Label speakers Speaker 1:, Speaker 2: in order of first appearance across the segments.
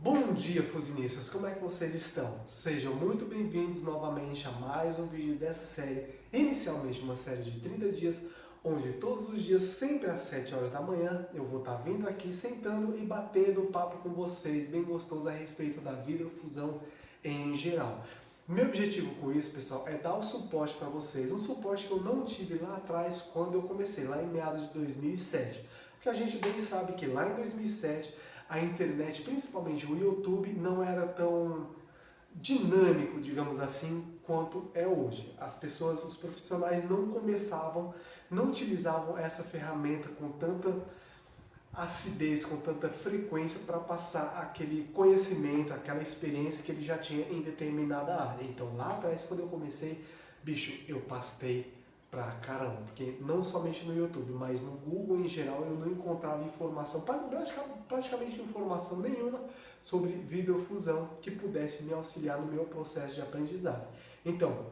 Speaker 1: Bom dia, fuzinistas! Como é que vocês estão? Sejam muito bem-vindos novamente a mais um vídeo dessa série, inicialmente uma série de 30 dias, onde todos os dias, sempre às 7 horas da manhã, eu vou estar vindo aqui, sentando e batendo papo com vocês, bem gostoso a respeito da vidrofusão em geral. Meu objetivo com isso, pessoal, é dar o suporte para vocês, um suporte que eu não tive lá atrás quando eu comecei, lá em meados de 2007. Porque a gente bem sabe que lá em 2007 a internet, principalmente o YouTube, não era tão dinâmico, digamos assim, quanto é hoje. As pessoas, os profissionais não utilizavam essa ferramenta com tanta acidez, com tanta frequência para passar aquele conhecimento, aquela experiência que ele já tinha em determinada área. Então lá atrás, quando eu comecei, bicho, eu pastei pra caramba, porque não somente no YouTube, mas no Google em geral eu não encontrava informação, praticamente informação nenhuma sobre vidrofusão que pudesse me auxiliar no meu processo de aprendizado. Então,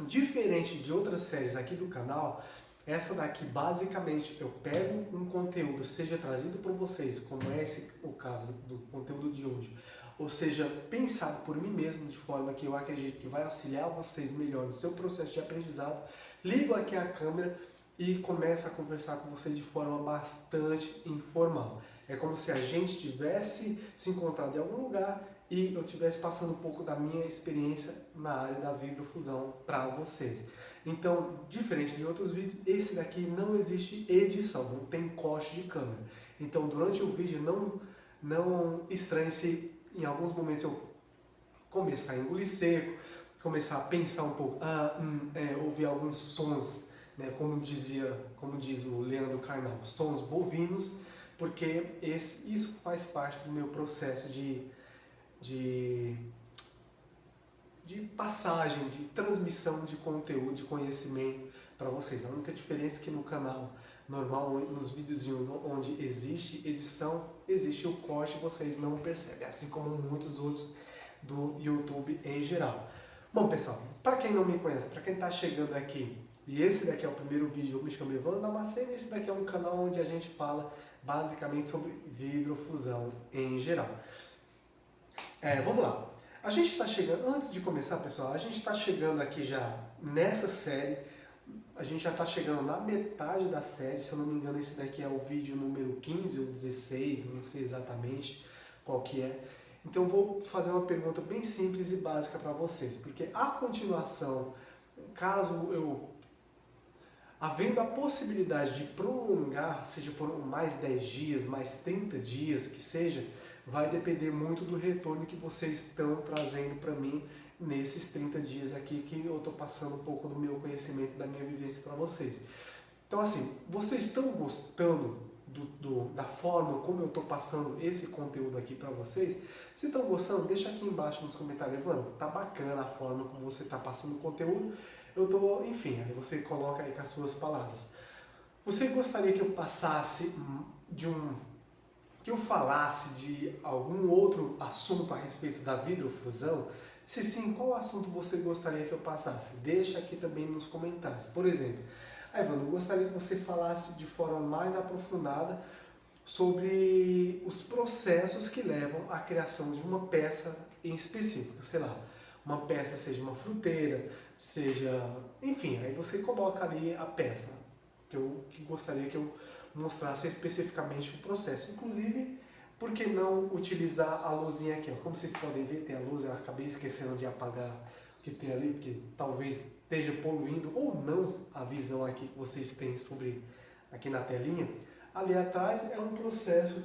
Speaker 1: diferente de outras séries aqui do canal, essa daqui basicamente eu pego um conteúdo, seja trazido para vocês, como é esse o caso do conteúdo de hoje, ou seja, pensado por mim mesmo, de forma que eu acredito que vai auxiliar vocês melhor no seu processo de aprendizado, ligo aqui a câmera e começo a conversar com vocês de forma bastante informal. É como se a gente tivesse se encontrado em algum lugar e eu estivesse passando um pouco da minha experiência na área da vidrofusão para vocês. Então, diferente de outros vídeos, esse daqui não existe edição, não tem corte de câmera. Então, durante o vídeo, não estranhe se em alguns momentos eu começar a engolir seco, começar a pensar um pouco, ouvir alguns sons, né, como diz o Leandro Carnal, sons bovinos, porque isso faz parte do meu processo de passagem, de transmissão de conteúdo, de conhecimento para vocês. A única diferença é que no canal normal, nos videozinhos onde existe edição, existe o corte, vocês não percebem, assim como muitos outros do YouTube em geral. Bom, pessoal, para quem não me conhece, para quem está chegando aqui, e esse daqui é o primeiro vídeo, eu me chamo Evandro Damasceno, e esse daqui é um canal onde a gente fala basicamente sobre vidrofusão em geral. Vamos lá. A gente está chegando, antes de começar, pessoal, a gente está chegando aqui já nessa série, a gente já está chegando na metade da série, se eu não me engano esse daqui é o vídeo número 15 ou 16, não sei exatamente qual que é. Então eu vou fazer uma pergunta bem simples e básica para vocês, porque a continuação, caso eu, havendo a possibilidade de prolongar, seja por mais 10 dias, mais 30 dias, que seja, vai depender muito do retorno que vocês estão trazendo para mim nesses 30 dias aqui que eu estou passando um pouco do meu conhecimento, da minha vivência para vocês. Então assim, vocês estão gostando da forma como eu estou passando esse conteúdo aqui para vocês? Se estão gostando, deixa aqui embaixo nos comentários, Evandro, tá bacana a forma como você está passando o conteúdo, enfim, aí você coloca aí com as suas palavras. Você gostaria que eu passasse que eu falasse de algum outro assunto a respeito da vidrofusão? Se sim, qual assunto você gostaria que eu passasse? Deixa aqui também nos comentários. Por exemplo, Evandro, eu gostaria que você falasse de forma mais aprofundada sobre os processos que levam à criação de uma peça em específico, sei lá, uma peça seja uma fruteira, seja, enfim, aí você coloca ali a peça que gostaria que eu mostrasse especificamente o processo. Inclusive, por que não utilizar a luzinha aqui? Ó? Como vocês podem ver, tem a luz, eu acabei esquecendo de apagar o que tem ali, porque talvez esteja poluindo ou não a visão aqui que vocês têm sobre aqui na telinha. Ali atrás é um processo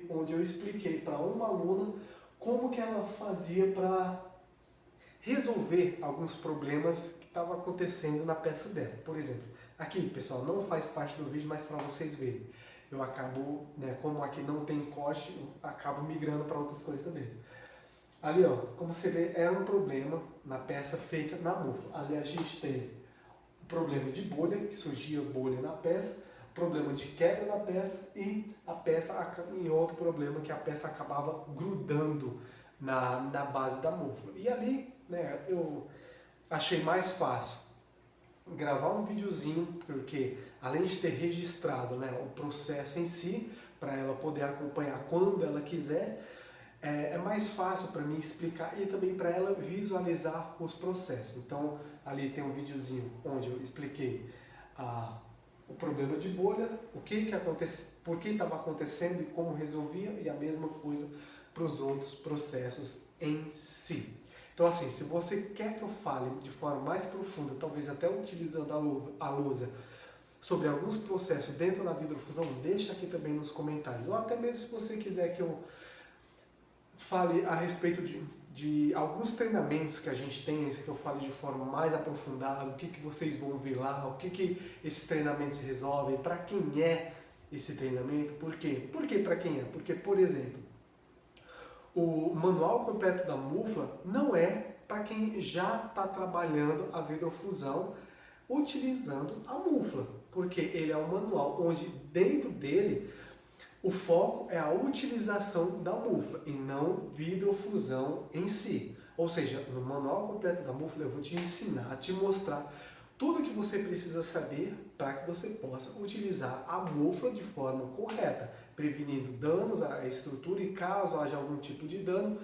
Speaker 1: onde eu expliquei para uma aluna como que ela fazia para resolver alguns problemas que estavam acontecendo na peça dela. Por exemplo, aqui, pessoal, não faz parte do vídeo, mas para vocês verem. Eu acabo, como aqui não tem corte, eu acabo migrando para outras coisas também. Ali, ó, como você vê, era um problema na peça feita na mufa. Ali a gente tem o problema de bolha, que surgia bolha na peça, problema de quebra na peça e outro problema que a peça acabava grudando na base da mufa. E ali, eu achei mais fácil gravar um videozinho, porque além de ter registrado o processo em si, para ela poder acompanhar quando ela quiser, é mais fácil para mim explicar e também para ela visualizar os processos. Então, ali tem um videozinho onde eu expliquei o problema de bolha, o que acontece, por que estava acontecendo e como resolvia, e a mesma coisa para os outros processos em si. Então, assim, se você quer que eu fale de forma mais profunda, talvez até utilizando a lousa, sobre alguns processos dentro da vidrofusão, deixa aqui também nos comentários. Ou até mesmo se você quiser que eu fale a respeito de alguns treinamentos que a gente tem, que eu fale de forma mais aprofundada, o que vocês vão ver lá, o que esses treinamentos resolvem, para quem é esse treinamento, por quê? Por que para quem é? Porque, por exemplo, o manual completo da mufla não é para quem já está trabalhando a vidrofusão utilizando a mufla, porque ele é um manual onde dentro dele o foco é a utilização da mufla e não vidrofusão em si. Ou seja, no manual completo da mufla eu vou te ensinar, te mostrar tudo que você precisa saber para que você possa utilizar a mufla de forma correta, prevenindo danos à estrutura e caso haja algum tipo de dano,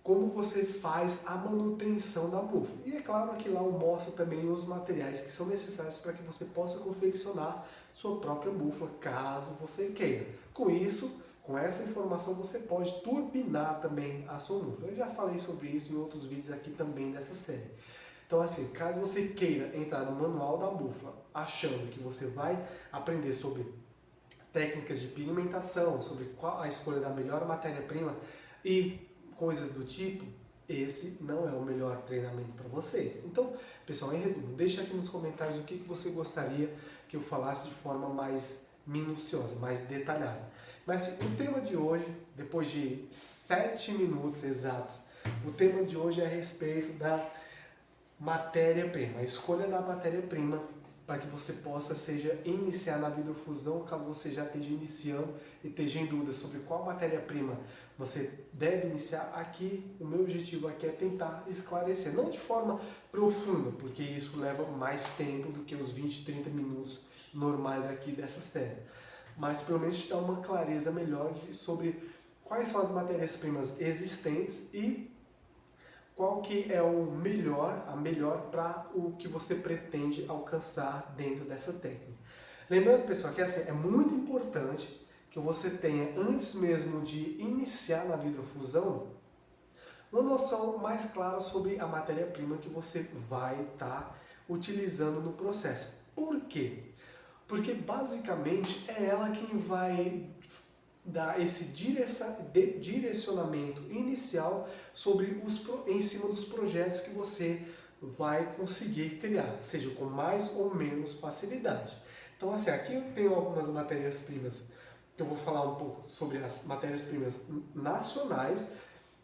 Speaker 1: como você faz a manutenção da mufla. E é claro que lá eu mostro também os materiais que são necessários para que você possa confeccionar sua própria mufla, caso você queira. Com isso, com essa informação, você pode turbinar também a sua mufla. Eu já falei sobre isso em outros vídeos aqui também dessa série. Então, assim, caso você queira entrar no manual da mufla, achando que você vai aprender sobre técnicas de pigmentação, sobre qual a escolha da melhor matéria-prima e coisas do tipo, esse não é o melhor treinamento para vocês. Então, pessoal, em resumo, deixa aqui nos comentários o que você gostaria que eu falasse de forma mais minuciosa, mais detalhada. Mas o tema de hoje, depois de 7 minutos exatos, o tema de hoje é a respeito da matéria-prima, a escolha da matéria-prima para que você possa iniciar na vidrofusão, caso você já esteja iniciando e esteja em dúvida sobre qual matéria-prima você deve iniciar. Aqui, o meu objetivo aqui é tentar esclarecer, não de forma profunda, porque isso leva mais tempo do que os 20, 30 minutos normais aqui dessa série, mas pelo menos te dar uma clareza melhor sobre quais são as matérias-primas existentes e qual que é a melhor para o que você pretende alcançar dentro dessa técnica. Lembrando, pessoal, que assim, é muito importante que você tenha, antes mesmo de iniciar na vidrofusão, uma noção mais clara sobre a matéria-prima que você vai estar utilizando no processo. Por quê? Porque basicamente é ela quem vai dar esse direcionamento inicial em cima dos projetos que você vai conseguir criar, seja com mais ou menos facilidade. Então, assim, aqui eu tenho algumas matérias-primas, que eu vou falar um pouco sobre as matérias-primas nacionais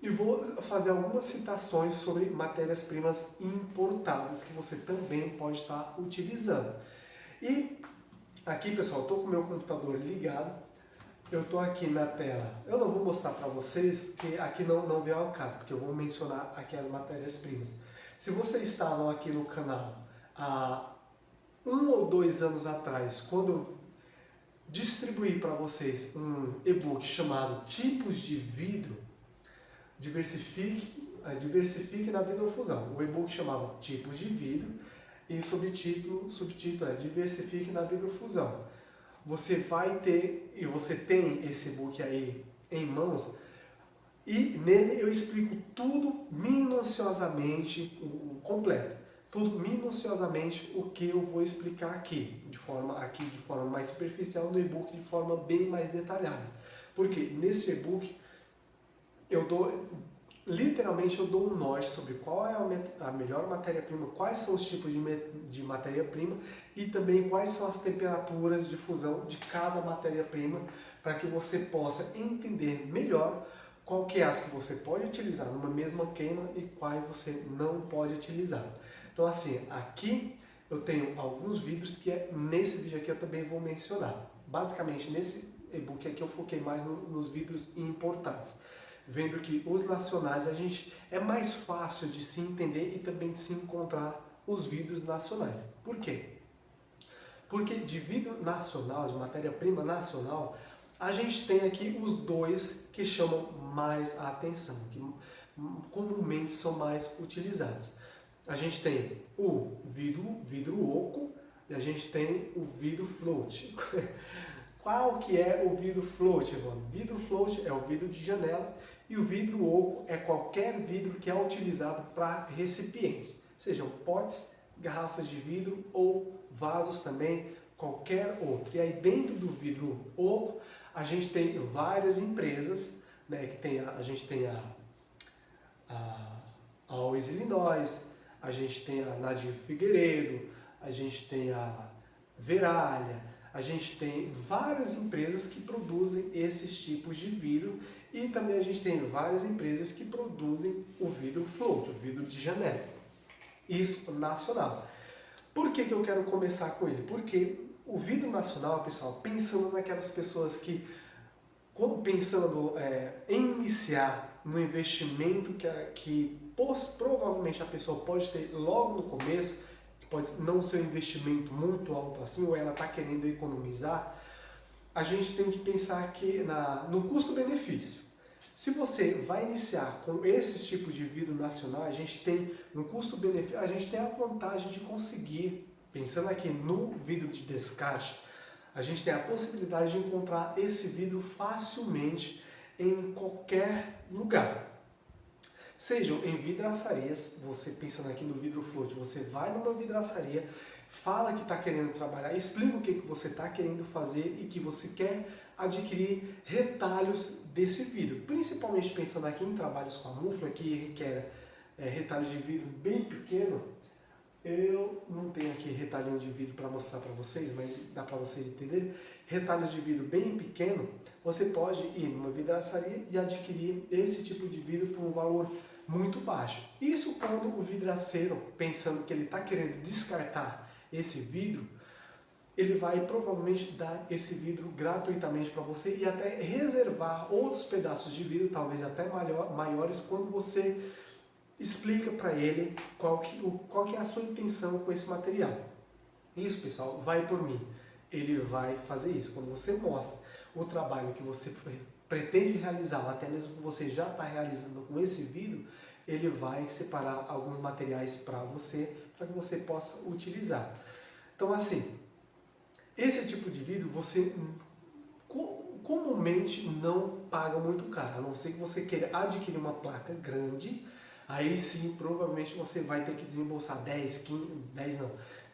Speaker 1: e vou fazer algumas citações sobre matérias-primas importadas que você também pode estar utilizando. E aqui, pessoal, estou com o meu computador ligado. Eu estou aqui na tela, eu não vou mostrar para vocês, porque aqui não vem ao caso, porque eu vou mencionar aqui as matérias-primas. Se vocês estavam aqui no canal há 1 ou 2 anos atrás, quando eu distribuí para vocês um e-book chamado Tipos de Vidro, diversifique na vidrofusão. O e-book chamava Tipos de Vidro e o subtítulo é Diversifique na vidrofusão. Você vai ter, e você tem esse e-book aí em mãos, e nele eu explico tudo minuciosamente, o completo, tudo minuciosamente o que eu vou explicar aqui de forma mais superficial, no e-book de forma bem mais detalhada. Porque nesse e-book literalmente eu dou um norte sobre qual é a melhor matéria-prima, quais são os tipos de matéria-prima e também quais são as temperaturas de fusão de cada matéria-prima, para que você possa entender melhor qual que é as que você pode utilizar numa mesma queima e quais você não pode utilizar. Então, assim, aqui eu tenho alguns vídeos que nesse vídeo aqui eu também vou mencionar. Basicamente, nesse e-book aqui eu foquei mais nos vídeos importados, vendo que os nacionais é mais fácil de se entender e também de se encontrar os vidros nacionais. Por quê? Porque de vidro nacional, de matéria-prima nacional, A gente tem aqui os dois que chamam mais a atenção, que comumente são mais utilizados. A gente tem o vidro oco e a gente tem o vidro float. Qual que é o vidro float, Evandro? Vidro float é o vidro de janela e o vidro oco é qualquer vidro que é utilizado para recipiente, sejam potes, garrafas de vidro ou vasos também, qualquer outro. E aí dentro do vidro oco a gente tem várias empresas, né, a gente tem a Always Illinois, a gente tem a Nadir Figueiredo, a gente tem a Veralha, a gente tem várias empresas que produzem esses tipos de vidro e também a gente tem várias empresas que produzem o vidro float, o vidro de janela. Isso nacional. Por que eu quero começar com ele? Porque o vidro nacional, pessoal, pensando naquelas pessoas que, pensando em iniciar no investimento que provavelmente a pessoa pode ter logo no começo, que pode não ser um investimento muito alto assim, ou ela está querendo economizar, a gente tem que pensar aqui no custo-benefício. Se você vai iniciar com esse tipo de vidro nacional, a gente tem um custo-benefício, a gente tem a vantagem de conseguir, pensando aqui no vidro de descarte, a gente tem a possibilidade de encontrar esse vidro facilmente em qualquer lugar. Sejam em vidraçarias, você pensando aqui no vidro float, você vai numa vidraçaria, fala que está querendo trabalhar, explica o que você está querendo fazer e que você quer adquirir retalhos desse vidro. Principalmente pensando aqui em trabalhos com a mufla, que requer retalhos de vidro bem pequeno. Eu não tenho aqui retalhinho de vidro para mostrar para vocês, mas dá para vocês entenderem. Retalhos de vidro bem pequeno, você pode ir numa vidraçaria e adquirir esse tipo de vidro por um valor muito baixo. Isso quando o vidraceiro, pensando que ele está querendo descartar esse vidro, ele vai provavelmente dar esse vidro gratuitamente para você e até reservar outros pedaços de vidro, talvez até maiores, quando você explica para ele qual que é a sua intenção com esse material. Isso, pessoal, vai por mim. Ele vai fazer isso. Quando você mostra o trabalho que você pretende realizar, ou até mesmo que você já está realizando com esse vidro, ele vai separar alguns materiais para que você possa utilizar. Então, assim, esse tipo de vidro você comumente não paga muito caro, a não ser que você queira adquirir uma placa grande. Aí sim, provavelmente você vai ter que desembolsar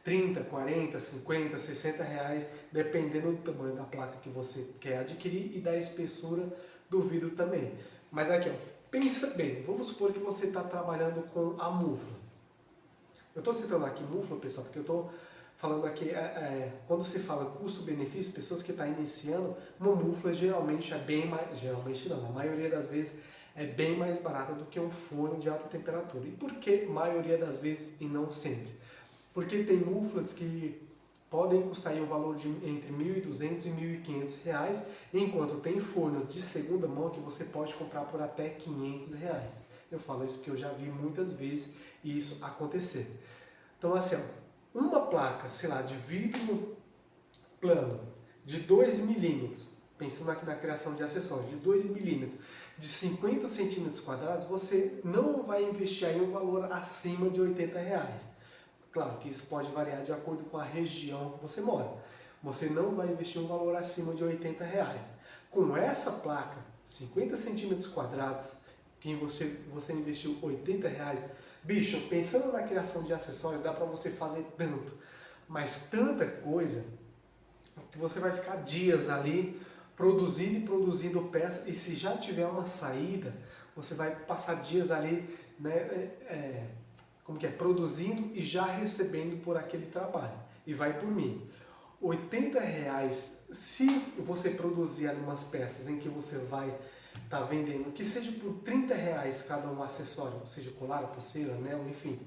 Speaker 1: 30, 40, 50, 60 reais, dependendo do tamanho da placa que você quer adquirir e da espessura do vidro também. Mas aqui, ó, pensa bem, vamos supor que você está trabalhando com a mufla. Eu estou citando aqui mufla, pessoal, porque eu estou falando aqui, quando se fala custo-benefício, pessoas que estão iniciando, uma mufla geralmente é bem mais, geralmente não, a maioria das vezes é bem mais barata do que um forno de alta temperatura. E por que maioria das vezes e não sempre? Porque tem muflas que podem custar aí um valor de entre R$ 1.200 e R$ 1.500, enquanto tem fornos de segunda mão que você pode comprar por até R$ 500. Eu falo isso porque eu já vi muitas vezes isso acontecer. Então assim, ó, uma placa, sei lá, de vidro plano de 2 milímetros, pensando aqui na criação de acessórios, de 2 milímetros, de 50 centímetros quadrados, você não vai investir aí um valor acima de R$ 80. Claro que isso pode variar de acordo com a região que você mora. Você não vai investir um valor acima de R$ 80. Com essa placa, 50 centímetros quadrados, que você investiu R$ 80, bicho, pensando na criação de acessórios, dá para você fazer tanto, mas tanta coisa, que você vai ficar dias ali produzindo e produzindo peça, e se já tiver uma saída, você vai passar dias ali, né, produzindo e já recebendo por aquele trabalho. E vai por mim. R$ 80, se você produzir ali umas peças em que você vai estar vendendo, que seja por R$ 30 cada um acessório, seja colar, pulseira, anel, enfim.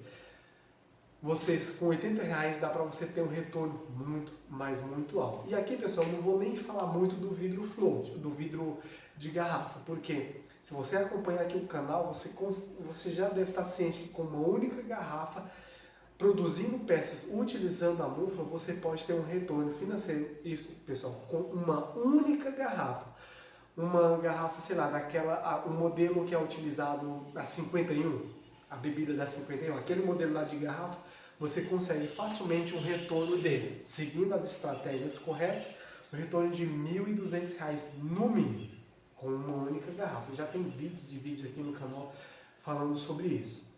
Speaker 1: Com R$ 80 dá para você ter um retorno muito alto. E aqui, pessoal, não vou nem falar muito do vidro float, do vidro de garrafa, porque se você acompanhar aqui o canal, você já deve estar ciente que com uma única garrafa, produzindo peças utilizando a mufla, você pode ter um retorno financeiro, isso, pessoal, com uma única garrafa. Uma garrafa, sei lá, daquela, um modelo que é utilizado a 51, a bebida da 51, aquele modelo lá de garrafa, você consegue facilmente um retorno dele, seguindo as estratégias corretas, um retorno de R$ 1.200 no mínimo, com uma única garrafa. Já tem vídeos e vídeos aqui no canal falando sobre isso.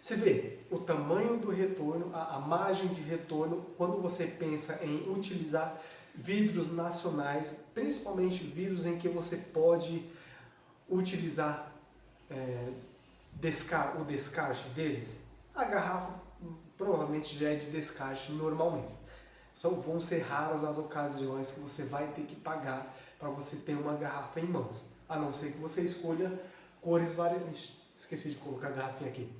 Speaker 1: Você vê o tamanho do retorno, a margem de retorno, quando você pensa em utilizar vidros nacionais, principalmente vidros em que você pode utilizar o descarte deles. A garrafa provavelmente já é de descarte normalmente. Vão ser raras as ocasiões que você vai ter que pagar para você ter uma garrafa em mãos. A não ser que você escolha cores variadas. Esqueci de colocar a garrafinha aqui.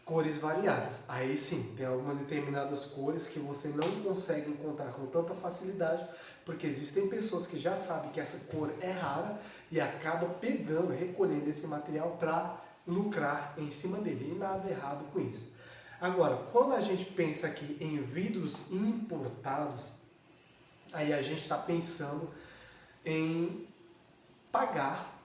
Speaker 1: Cores variadas. Aí sim, tem algumas determinadas cores que você não consegue encontrar com tanta facilidade, porque existem pessoas que já sabem que essa cor é rara e acabam pegando, recolhendo esse material para lucrar em cima dele. E nada errado com isso. Agora, quando a gente pensa aqui em vidros importados, aí a gente está pensando em pagar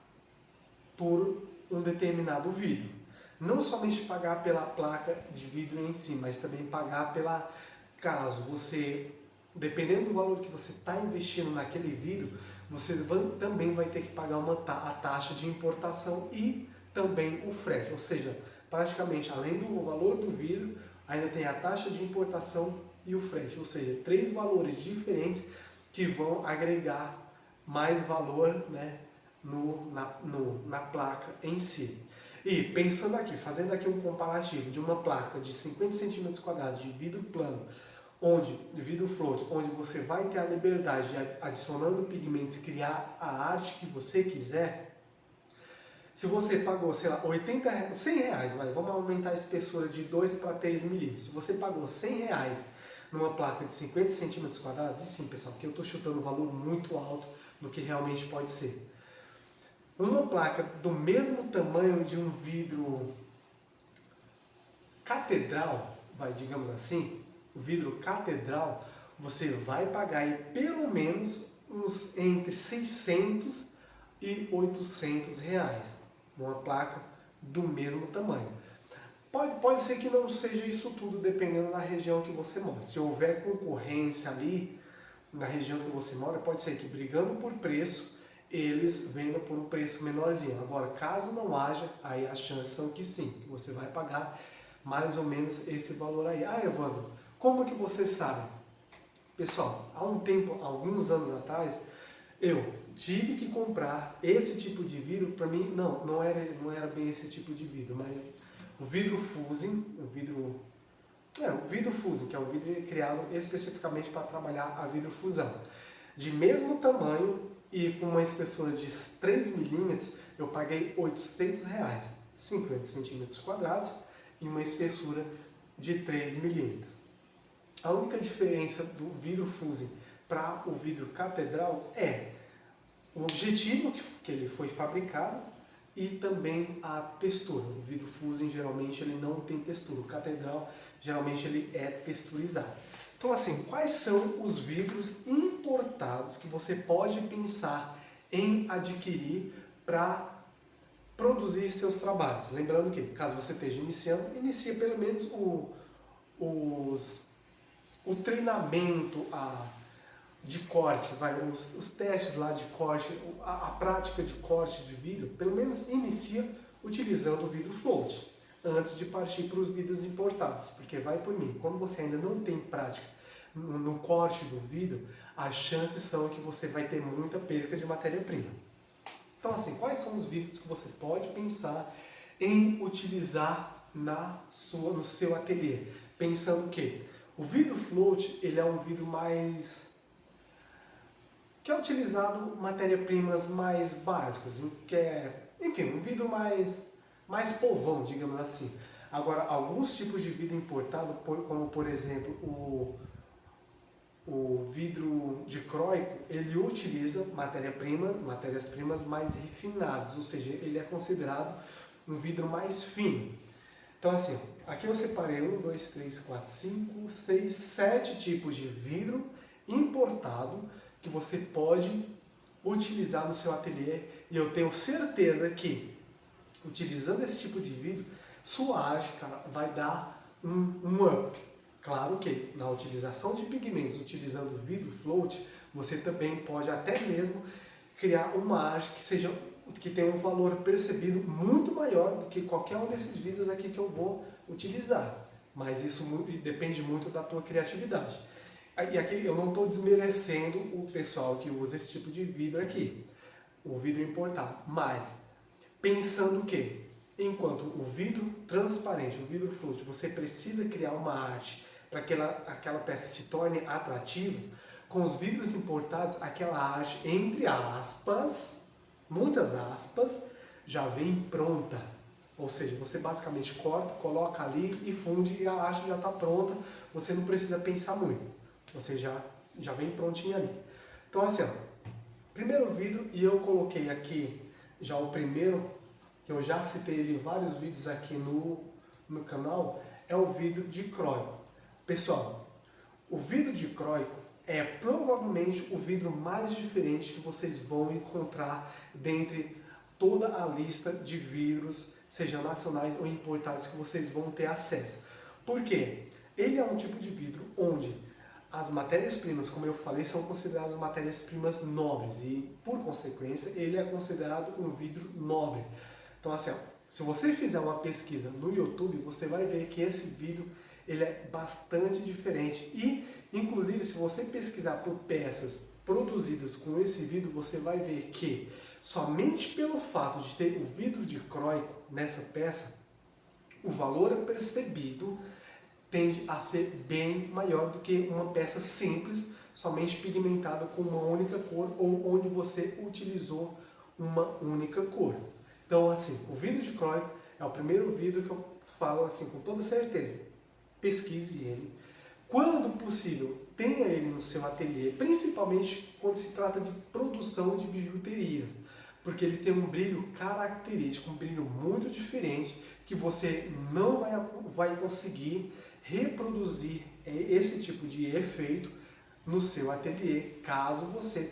Speaker 1: por um determinado vidro. Não somente pagar pela placa de vidro em si, mas também pagar pela, caso você, dependendo do valor que você está investindo naquele vidro, você também vai ter que pagar a taxa de importação e também o frete, ou seja, praticamente além do valor do vidro, ainda tem a taxa de importação e o frete, ou seja, 3 valores diferentes que vão agregar mais valor, né, na placa em si. E pensando aqui, fazendo aqui um comparativo de uma placa de 50 centímetros quadrados de vidro plano, de vidro float, onde você vai ter a liberdade de, adicionando pigmentos, criar a arte que você quiser. Se você pagou, sei lá, 100 reais, vamos aumentar a espessura de 2 para 3 milímetros. Se você pagou 100 reais numa placa de 50 centímetros quadrados, e sim, pessoal, porque eu estou chutando um valor muito alto do que realmente pode ser. Uma placa do mesmo tamanho de um vidro catedral, digamos assim, o vidro catedral, você vai pagar aí pelo menos uns entre 600 e 800 reais numa placa do mesmo tamanho. Pode ser que não seja isso tudo, dependendo da região que você mora. Se houver concorrência ali na região que você mora, pode ser que brigando por preço, eles vendam por um preço menorzinho. Agora, caso não haja, aí as chances são que sim, que você vai pagar mais ou menos esse valor aí. Ah, Evandro, como que você sabe? Pessoal, há um tempo, alguns anos atrás, eu tive que comprar esse tipo de vidro. Para mim, não era bem esse tipo de vidro, mas o vidro fusing, o vidro fusing, que é um vidro criado especificamente para trabalhar a vidrofusão. De mesmo tamanho e com uma espessura de 3 milímetros, eu paguei 800 reais, 50 centímetros quadrados e uma espessura de 3 milímetros. A única diferença do vidro fusing para o vidro catedral é o objetivo que ele foi fabricado e também a textura. O vidro fusing geralmente ele não tem textura, o catedral geralmente ele é texturizado. Então assim, quais são os vidros importados que você pode pensar em adquirir para produzir seus trabalhos? Lembrando que, caso você esteja iniciando, inicia pelo menos o treinamento de corte, os testes lá de corte, a prática de corte de vidro, pelo menos inicia utilizando o vidro float, antes de partir para os vidros importados, porque vai por mim, quando você ainda não tem prática no corte do vidro, as chances são que você vai ter muita perca de matéria-prima. Então assim, quais são os vidros que você pode pensar em utilizar no seu ateliê? Pensando que o vidro float, ele é um vidro que é utilizado matéria-primas mais básicas, enfim, um vidro mais povão, digamos assim. Agora, alguns tipos de vidro importado, como por exemplo o vidro dicróico, ele utiliza matérias-primas mais refinadas, ou seja, ele é considerado um vidro mais fino. Então assim, ó, aqui eu separei 1, 2, 3, 4, 5, 6, 7 tipos de vidro importado que você pode utilizar no seu ateliê, e eu tenho certeza que utilizando esse tipo de vidro, sua arte, cara, vai dar um up. Claro que na utilização de pigmentos, utilizando vidro float, você também pode até mesmo criar uma arte que tenha um valor percebido muito maior do que qualquer um desses vidros aqui que eu vou utilizar. Mas isso depende muito da tua criatividade. E aqui eu não estou desmerecendo o pessoal que usa esse tipo de vidro aqui, o vidro importado, mas pensando que, enquanto o vidro transparente, o vidro float, você precisa criar uma arte para que aquela peça se torne atrativa, com os vidros importados, aquela arte, entre aspas, muitas aspas, já vem pronta. Ou seja, você basicamente corta, coloca ali e funde e a arte já está pronta, você não precisa pensar muito, você já vem prontinha ali. Então assim, ó, primeiro vidro, e eu coloquei aqui já o primeiro, que eu já citei ele em vários vídeos aqui no canal, é o vidro dicróico. Pessoal, o vidro dicróico é provavelmente o vidro mais diferente que vocês vão encontrar dentre toda a lista de vidros, seja nacionais ou importados, que vocês vão ter acesso. Por quê? Ele é um tipo de vidro onde as matérias-primas, como eu falei, são consideradas matérias-primas nobres e, por consequência, ele é considerado um vidro nobre. Então, assim, ó, se você fizer uma pesquisa no YouTube, você vai ver que esse vidro ele é bastante diferente. E, inclusive, se você pesquisar por peças produzidas com esse vidro, você vai ver que somente pelo fato de ter o vidro dicróico nessa peça, o valor percebido tende a ser bem maior do que uma peça simples, somente pigmentada com uma única cor ou onde você utilizou uma única cor. Então, assim, o vidro dicróico é o primeiro vidro que eu falo assim com toda certeza. Pesquise ele. Quando possível, tenha ele no seu ateliê, principalmente quando se trata de produção de bijuterias, porque ele tem um brilho característico, um brilho muito diferente, que você não vai conseguir reproduzir esse tipo de efeito no seu ateliê, caso você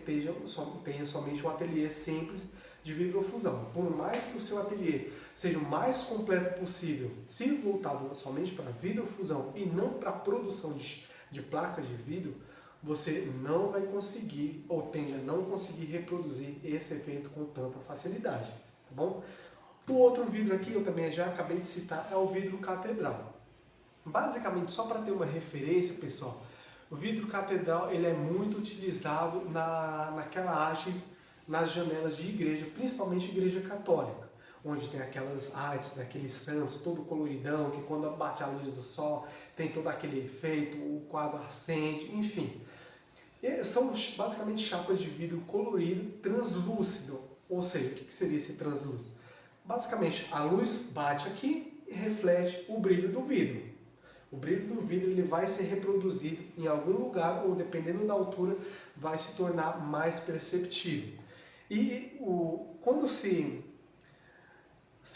Speaker 1: tenha somente um ateliê simples de vidrofusão. Por mais que o seu ateliê seja o mais completo possível, se voltado somente para vidrofusão e não para a produção de placas de vidro, você não vai conseguir, ou tende a não conseguir reproduzir esse efeito com tanta facilidade, tá bom? O outro vidro aqui, eu também já acabei de citar, é o vidro catedral. Basicamente, só para ter uma referência, pessoal, o vidro catedral ele é muito utilizado naquela arte nas janelas de igreja, principalmente igreja católica, onde tem aquelas artes daqueles santos todo coloridão, que quando bate a luz do sol tem todo aquele efeito, o quadro acende, enfim. E são basicamente chapas de vidro colorido translúcido. Ou seja, o que seria esse translúcido? Basicamente, a luz bate aqui e reflete o brilho do vidro. O brilho do vidro ele vai ser reproduzido em algum lugar ou, dependendo da altura, vai se tornar mais perceptível. E quando se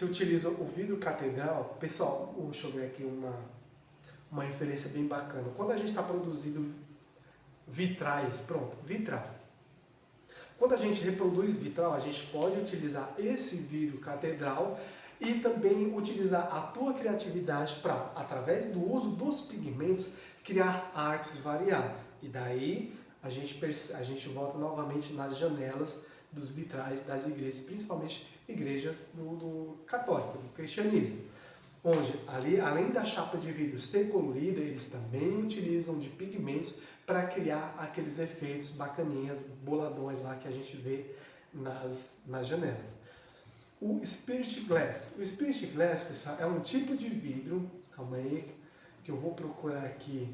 Speaker 1: utiliza o vidro catedral, pessoal, deixa eu ver aqui uma referência bem bacana. Quando a gente está produzindo vitrais, pronto, vitral. Quando a gente reproduz vitral, a gente pode utilizar esse vidro catedral e também utilizar a tua criatividade para, através do uso dos pigmentos, criar artes variadas. E daí a gente volta novamente nas janelas dos vitrais das igrejas, principalmente igrejas do católico, do cristianismo, onde ali, além da chapa de vidro ser colorida, eles também utilizam de pigmentos para criar aqueles efeitos bacaninhas, boladões lá que a gente vê nas janelas. O Spirit Glass. O Spirit Glass, pessoal, é um tipo de vidro, calma aí, que eu vou procurar aqui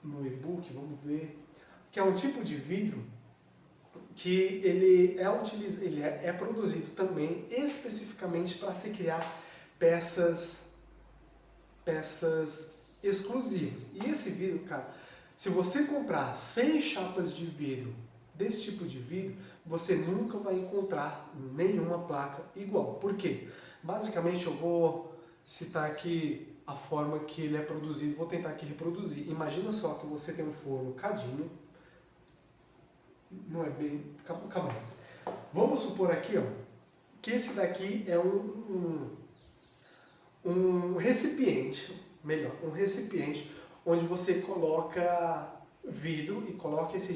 Speaker 1: no e-book, vamos ver, que é um tipo de vidro que ele é produzido também especificamente para se criar peças exclusivas. E esse vidro, cara, se você comprar 100 chapas de vidro desse tipo de vidro, você nunca vai encontrar nenhuma placa igual. Por quê? Basicamente eu vou citar aqui a forma que ele é produzido, vou tentar aqui reproduzir. Imagina só que você tem um forno cadinho, não é bem, calma aí. Vamos supor aqui, ó, que esse daqui é um recipiente, melhor, um recipiente onde você coloca vidro e coloca esse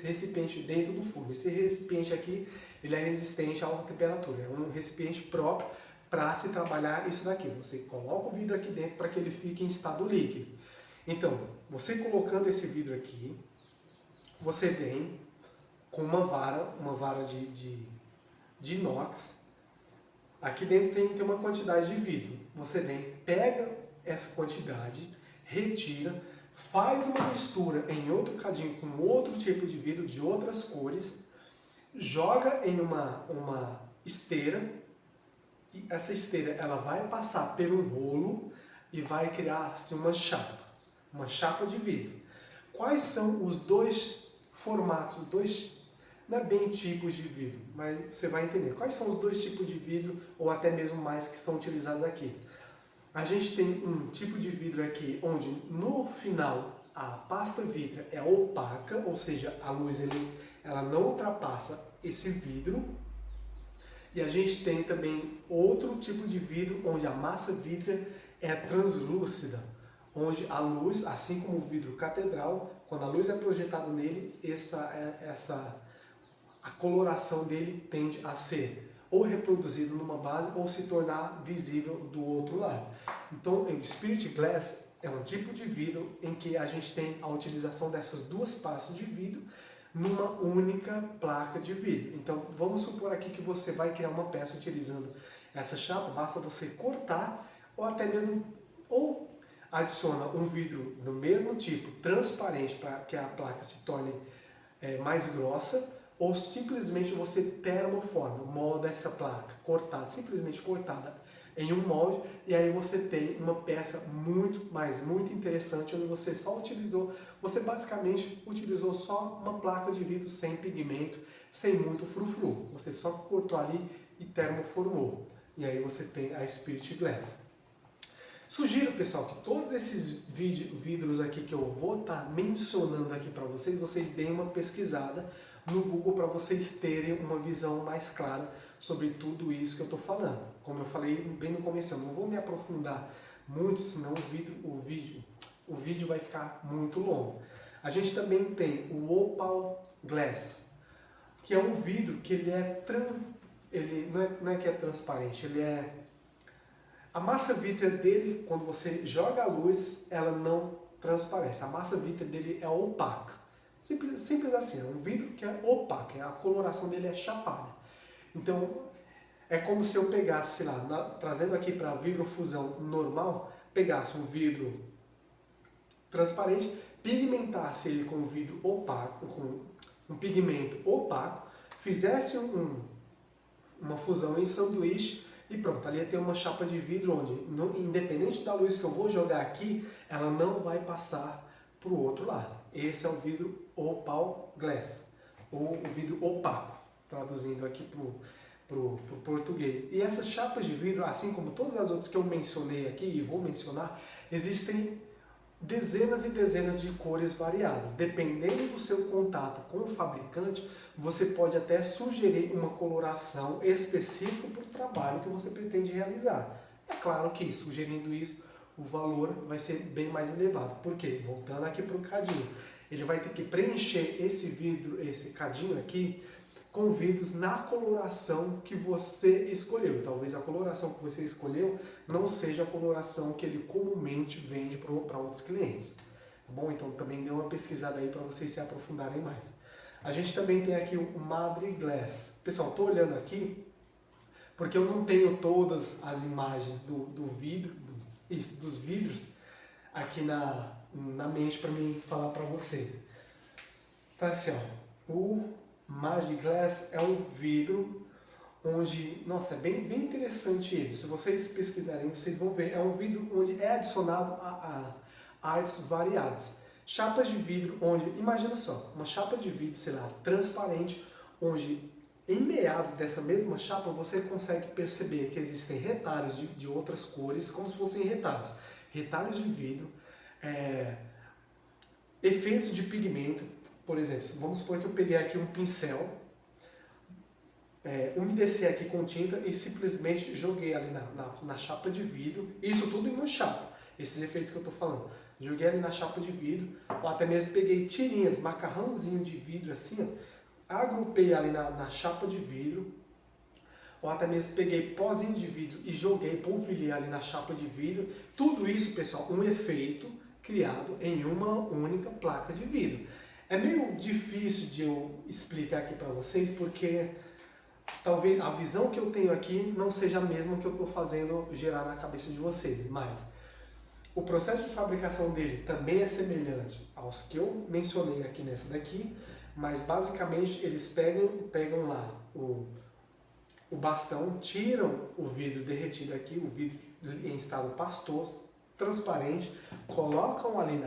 Speaker 1: recipiente dentro do forno. Esse recipiente aqui, ele é resistente a alta temperatura, é um recipiente próprio para se trabalhar isso daqui. Você coloca o vidro aqui dentro para que ele fique em estado líquido. Então, você colocando esse vidro aqui, você vem com uma vara de inox. Aqui dentro tem uma quantidade de vidro. Você vem, pega essa quantidade, retira, faz uma mistura em outro cadinho com outro tipo de vidro de outras cores, joga em uma esteira, e essa esteira ela vai passar por um rolo e vai criar-se uma chapa de vidro. Quais são os dois formatos, os dois, não é bem tipos de vidro, mas você vai entender. Quais são os dois tipos de vidro, ou até mesmo mais, que são utilizados aqui? A gente tem um tipo de vidro aqui, onde no final a pasta vítrea é opaca, ou seja, a luz ela não ultrapassa esse vidro. E a gente tem também outro tipo de vidro, onde a massa vítrea é translúcida, onde a luz, assim como o vidro catedral, quando a luz é projetada nele, a coloração dele tende a ser ou reproduzido numa base ou se tornar visível do outro lado. Então, o Spirit Glass é um tipo de vidro em que a gente tem a utilização dessas duas pastas de vidro numa única placa de vidro. Então, vamos supor aqui que você vai criar uma peça utilizando essa chapa, basta você cortar ou até mesmo adiciona um vidro do mesmo tipo, transparente, para que a placa se torne mais grossa, ou simplesmente você termoforma, molda essa placa cortada, simplesmente cortada em um molde, e aí você tem uma peça muito interessante, onde você basicamente utilizou só uma placa de vidro sem pigmento, sem muito frufru. Você só cortou ali e termoformou. E aí você tem a Spirit Glass. Sugiro, pessoal, que todos esses vidros aqui que eu vou estar mencionando aqui para vocês deem uma pesquisada no Google para vocês terem uma visão mais clara sobre tudo isso que eu estou falando. Como eu falei bem no começo, eu não vou me aprofundar muito, senão o vídeo vai ficar muito longo. A gente também tem o Opal Glass, que é um vidro que ele não é que é transparente, ele é... A massa vítrea dele, quando você joga a luz, ela não transparece. A massa vítrea dele é opaca. Simples assim, é um vidro que é opaco, a coloração dele é chapada. Então, é como se eu pegasse, sei lá, trazendo aqui para vidrofusão normal, pegasse um vidro transparente, pigmentasse ele com vidro opaco, com um pigmento opaco, fizesse uma fusão em sanduíche e pronto, ali tem uma chapa de vidro onde, independente da luz que eu vou jogar aqui, ela não vai passar para o outro lado. Esse é o vidro Opal Glass, ou o vidro opaco, traduzindo aqui para o português. E essas chapas de vidro, assim como todas as outras que eu mencionei aqui e vou mencionar, existem dezenas e dezenas de cores variadas. Dependendo do seu contato com o fabricante, você pode até sugerir uma coloração específica para o trabalho que você pretende realizar. É claro que, sugerindo isso, o valor vai ser bem mais elevado. Por quê? Voltando aqui para o cadinho. Ele vai ter que preencher esse vidro, esse cadinho aqui, com vidros na coloração que você escolheu. Talvez a coloração que você escolheu não seja a coloração que ele comumente vende para outros clientes. Tá bom? Então também dê uma pesquisada aí para vocês se aprofundarem mais. A gente também tem aqui o Madre Glass. Pessoal, estou olhando aqui porque eu não tenho todas as imagens dos vidros aqui na mente para mim falar para vocês. Então assim, ó, o Magic Glass é um vidro onde, nossa, é bem interessante ele. Se vocês pesquisarem, vocês vão ver. É um vidro onde é adicionado a artes variadas. Chapas de vidro onde, imagina só, uma chapa de vidro, sei lá, transparente, onde em meados dessa mesma chapa você consegue perceber que existem retalhos de outras cores, como se fossem retalhos. Retalhos de vidro, efeitos de pigmento. Por exemplo, vamos supor que eu peguei aqui um pincel, umedeci aqui com tinta e simplesmente joguei ali na chapa de vidro, isso tudo em uma chapa, esses efeitos que eu estou falando. Joguei ali na chapa de vidro, ou até mesmo peguei tirinhas, macarrãozinho de vidro assim, ó, agrupei ali na chapa de vidro, ou até mesmo peguei pozinho de vidro e joguei, polvilhei ali na chapa de vidro. Tudo isso, pessoal, um efeito criado em uma única placa de vidro. É meio difícil de eu explicar aqui para vocês, porque talvez a visão que eu tenho aqui não seja a mesma que eu estou fazendo gerar na cabeça de vocês, mas o processo de fabricação dele também é semelhante aos que eu mencionei aqui nessa daqui, mas basicamente eles pegam lá o bastão, tiram o vidro derretido aqui, o vidro em estado pastoso, transparente, colocam ali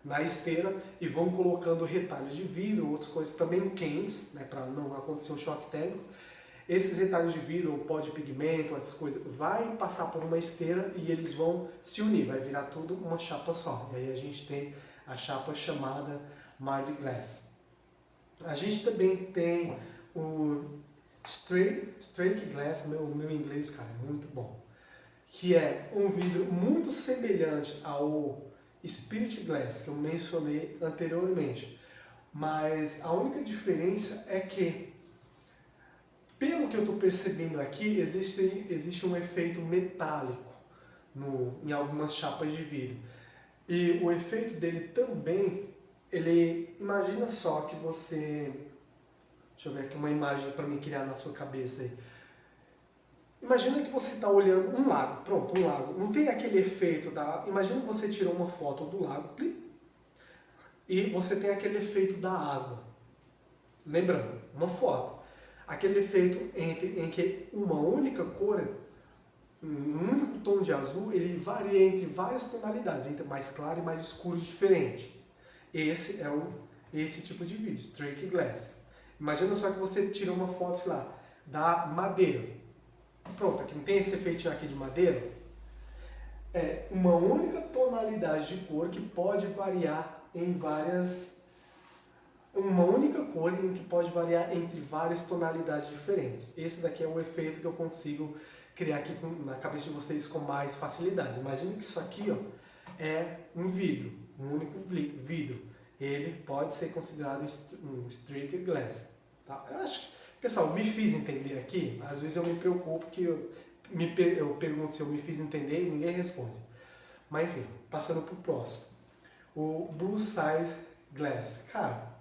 Speaker 1: na esteira e vão colocando retalhos de vidro, outras coisas também quentes, né, para não acontecer um choque térmico. Esses retalhos de vidro, ou pó de pigmento, essas coisas, vai passar por uma esteira e eles vão se unir, vai virar tudo uma chapa só. E aí a gente tem a chapa chamada Mardi Glas. A gente também tem o Strake Glass, o meu inglês, cara, é muito bom, que é um vidro muito semelhante ao Spirit Glass, que eu mencionei anteriormente. Mas a única diferença é que, pelo que eu estou percebendo aqui, existe um efeito metálico em algumas chapas de vidro. E o efeito dele também, imagina só que você... Deixa eu ver aqui uma imagem para me criar na sua cabeça aí. Imagina que você está olhando um lago, pronto, um lago. Não tem aquele efeito da... Imagina que você tirou uma foto do lago, e você tem aquele efeito da água. Lembrando, uma foto. Aquele efeito em que uma única cor, um único tom de azul, ele varia entre várias tonalidades, entre mais claro e mais escuro diferente. Esse é esse tipo de vídeo, Strake Glass. Imagina só que você tira uma foto, sei lá, da madeira. Pronto, aqui não tem esse efeitinho aqui de madeira? É uma única tonalidade de cor que pode variar em várias... Uma única cor em que pode variar entre várias tonalidades diferentes. Esse daqui é o efeito que eu consigo criar aqui na cabeça de vocês com mais facilidade. Imagine que isso aqui, ó, é um vidro, um único vidro. Ele pode ser considerado um Strake Glass. Tá? Eu acho, pessoal, me fiz entender aqui? Às vezes eu me preocupo que eu pergunto se eu me fiz entender e ninguém responde. Mas enfim, passando para o próximo. O Blue Size Glass. Cara,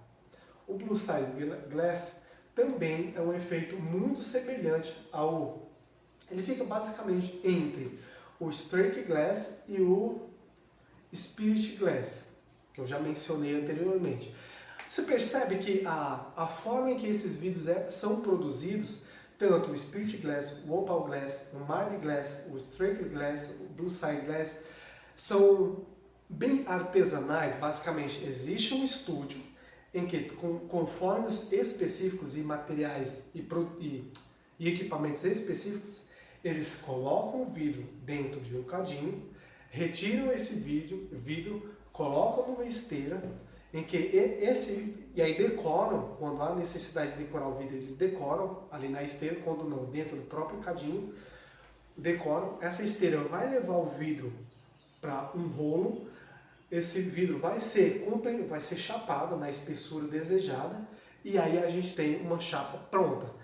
Speaker 1: o Blue Size Glass também é um efeito muito semelhante ao... Ele fica basicamente entre o Strake Glass e o Spirit Glass, que eu já mencionei anteriormente. Você percebe que a forma em que esses vidros são produzidos, tanto o Spirit Glass, o Opal Glass, o Mardi Glass, o Strake Glass, o Blue Side Glass, são bem artesanais. Basicamente, existe um estúdio em que, com fornos específicos e materiais e equipamentos específicos, eles colocam o vidro dentro de um cadinho, retiram esse vidro, colocam numa esteira, em que e aí decoram, quando há necessidade de decorar o vidro, eles decoram ali na esteira, quando não, dentro do próprio cadinho, decoram. Essa esteira vai levar o vidro para um rolo, esse vidro vai ser chapado na espessura desejada, e aí a gente tem uma chapa pronta.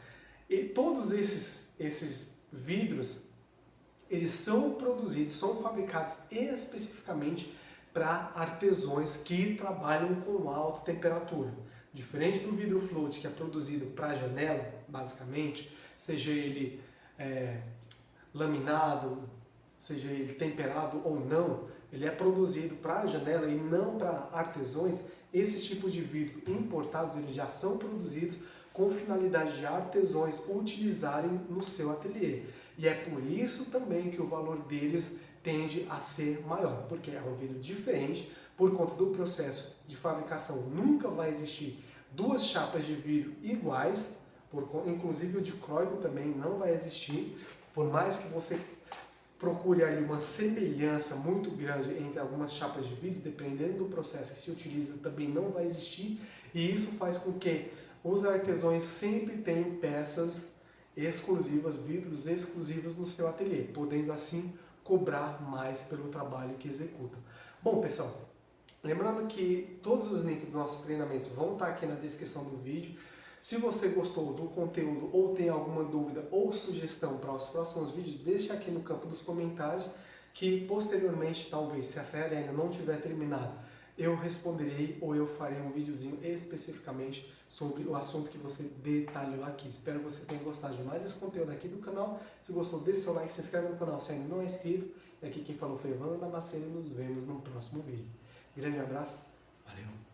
Speaker 1: E todos esses vidros, eles são produzidos, são fabricados especificamente para artesãos que trabalham com alta temperatura. Diferente do vidro float, que é produzido para janela, basicamente, seja ele laminado, seja ele temperado ou não, ele é produzido para janela e não para artesãos. Esses tipos de vidro importados, eles já são produzidos com finalidade de artesãos utilizarem no seu ateliê. E é por isso também que o valor deles tende a ser maior, porque é um vidro diferente, por conta do processo de fabricação nunca vai existir duas chapas de vidro iguais, inclusive o dicróico também não vai existir, por mais que você procure ali uma semelhança muito grande entre algumas chapas de vidro, dependendo do processo que se utiliza, também não vai existir, e isso faz com que os artesãos sempre tenham peças exclusivas, vidros exclusivos no seu ateliê, podendo assim cobrar mais pelo trabalho que executam. Bom, pessoal, lembrando que todos os links dos nossos treinamentos vão estar aqui na descrição do vídeo. Se você gostou do conteúdo ou tem alguma dúvida ou sugestão para os próximos vídeos, deixe aqui no campo dos comentários que posteriormente, talvez, se a série ainda não tiver terminado, eu responderei ou eu farei um videozinho especificamente sobre o assunto que você detalhou aqui. Espero que você tenha gostado de mais esse conteúdo aqui do canal. Se gostou, deixe seu like, se inscreve no canal se ainda não é inscrito. E aqui quem falou foi Evandro Damasceno e nos vemos no próximo vídeo. Grande abraço, valeu!